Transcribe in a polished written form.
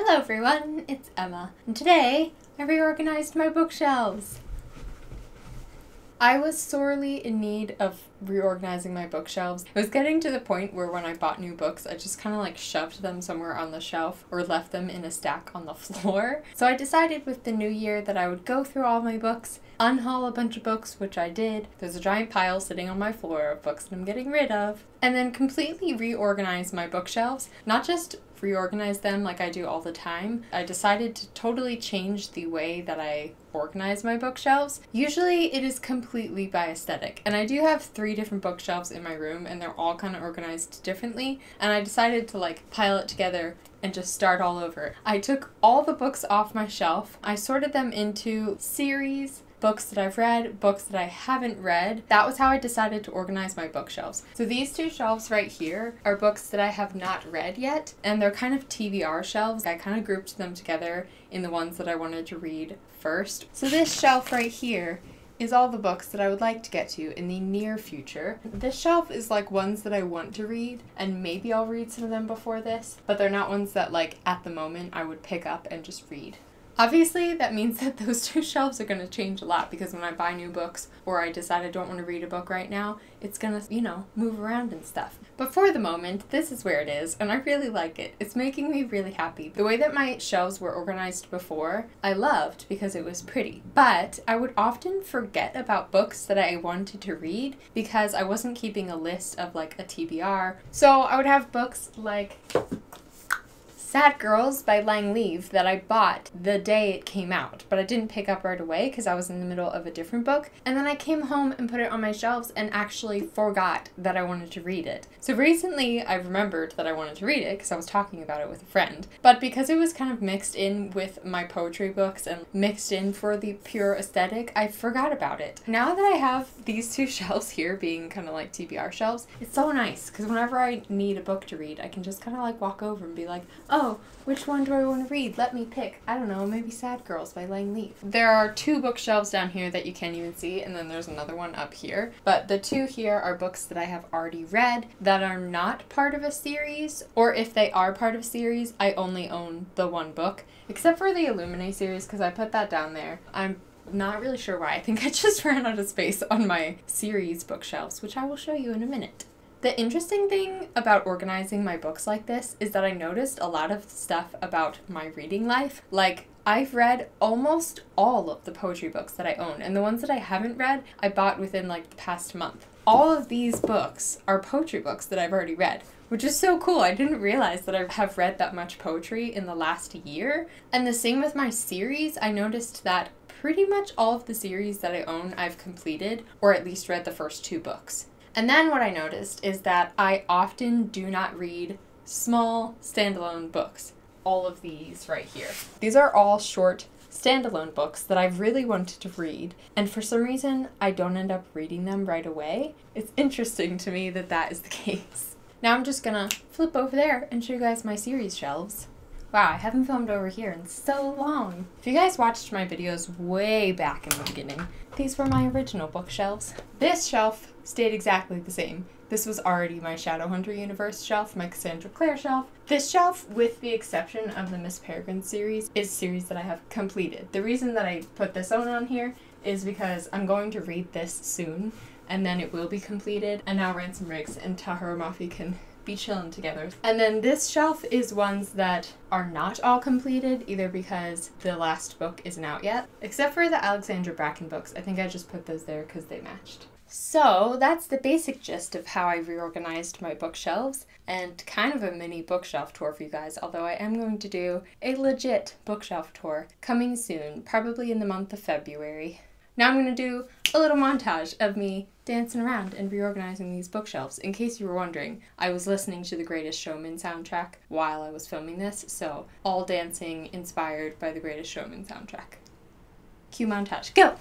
Hello everyone, it's Emma, and today I reorganized my bookshelves. I was sorely in need of reorganizing my bookshelves. It was getting to the point where when I bought new books, I just kind of like shoved them somewhere on the shelf or left them in a stack on the floor. So I decided with the new year that I would go through all my books, unhaul a bunch of books, which I did. There's a giant pile sitting on my floor of books that I'm getting rid of. And then completely reorganize my bookshelves. Not just reorganize them like I do all the time. I decided to totally change the way that I organize my bookshelves. Usually it is completely by aesthetic, and I do have 3 different bookshelves in my room and they're all kind of organized differently, and I decided to like pile it together and just start all over. I took all the books off my shelf. I sorted them into series, books that I've read, books that I haven't read. That was how I decided to organize my bookshelves. So these 2 shelves right here are books that I have not read yet, and they're kind of TBR shelves. I kind of grouped them together in the ones that I wanted to read first. So this shelf right here is all the books that I would like to get to in the near future. This shelf is like ones that I want to read, and maybe I'll read some of them before this, but they're not ones that like at the moment I would pick up and just read. Obviously, that means that those 2 shelves are going to change a lot, because when I buy new books or I decide I don't want to read a book right now, it's going to, move around and stuff. But for the moment, this is where it is, and I really like it. It's making me really happy. The way that my shelves were organized before, I loved because it was pretty. But I would often forget about books that I wanted to read because I wasn't keeping a list of like a TBR. So I would have books like Sad Girls by Lovelies that I bought the day it came out, but I didn't pick up right away because I was in the middle of a different book, and then I came home and put it on my shelves and actually forgot that I wanted to read it. So recently I remembered that I wanted to read it because I was talking about it with a friend, but because it was kind of mixed in with my poetry books and mixed in for the pure aesthetic, I forgot about it. Now that I have these 2 shelves here being kind of like TBR shelves, it's so nice because whenever I need a book to read, I can just kind of like walk over and be like, oh, which one do I want to read? Let me pick. I don't know, maybe Sad Girls by Lovelies. There are 2 bookshelves down here that you can't even see, and then there's another one up here. But the 2 here are books that I have already read that are not part of a series, or if they are part of a series, I only own the 1 book, except for the Illuminate series because I put that down there. I'm not really sure why. I think I just ran out of space on my series bookshelves, which I will show you in a minute. The interesting thing about organizing my books like this is that I noticed a lot of stuff about my reading life. Like, I've read almost all of the poetry books that I own, and the ones that I haven't read, I bought within like the past month. All of these books are poetry books that I've already read, which is so cool. I didn't realize that I have read that much poetry in the last year. And the same with my series. I noticed that pretty much all of the series that I own I've completed, or at least read the first 2 books. And then what I noticed is that I often do not read small standalone books. All of these right here. These are all short standalone books that I've really wanted to read, and for some reason I don't end up reading them right away. It's interesting to me that that is the case. Now I'm just gonna flip over there and show you guys my series shelves. Wow, I haven't filmed over here in so long. If you guys watched my videos way back in the beginning, these were my original bookshelves. This shelf stayed exactly the same. This was already my Shadowhunter Universe shelf, my Cassandra Clare shelf. This shelf, with the exception of the Miss Peregrine series, is a series that I have completed. The reason that I put this one on here is because I'm going to read this soon, and then it will be completed, and now Ransom Riggs and Tahara Mafi can be chilling together. And then this shelf is ones that are not all completed, either because the last book isn't out yet, except for the Alexandra Bracken books. I think I just put those there because they matched. So that's the basic gist of how I reorganized my bookshelves, and kind of a mini bookshelf tour for you guys, although I am going to do a legit bookshelf tour coming soon, probably in the month of February. Now I'm going to do a little montage of me dancing around and reorganizing these bookshelves. In case you were wondering, I was listening to the Greatest Showman soundtrack while I was filming this, so all dancing inspired by the Greatest Showman soundtrack. Cue montage, go!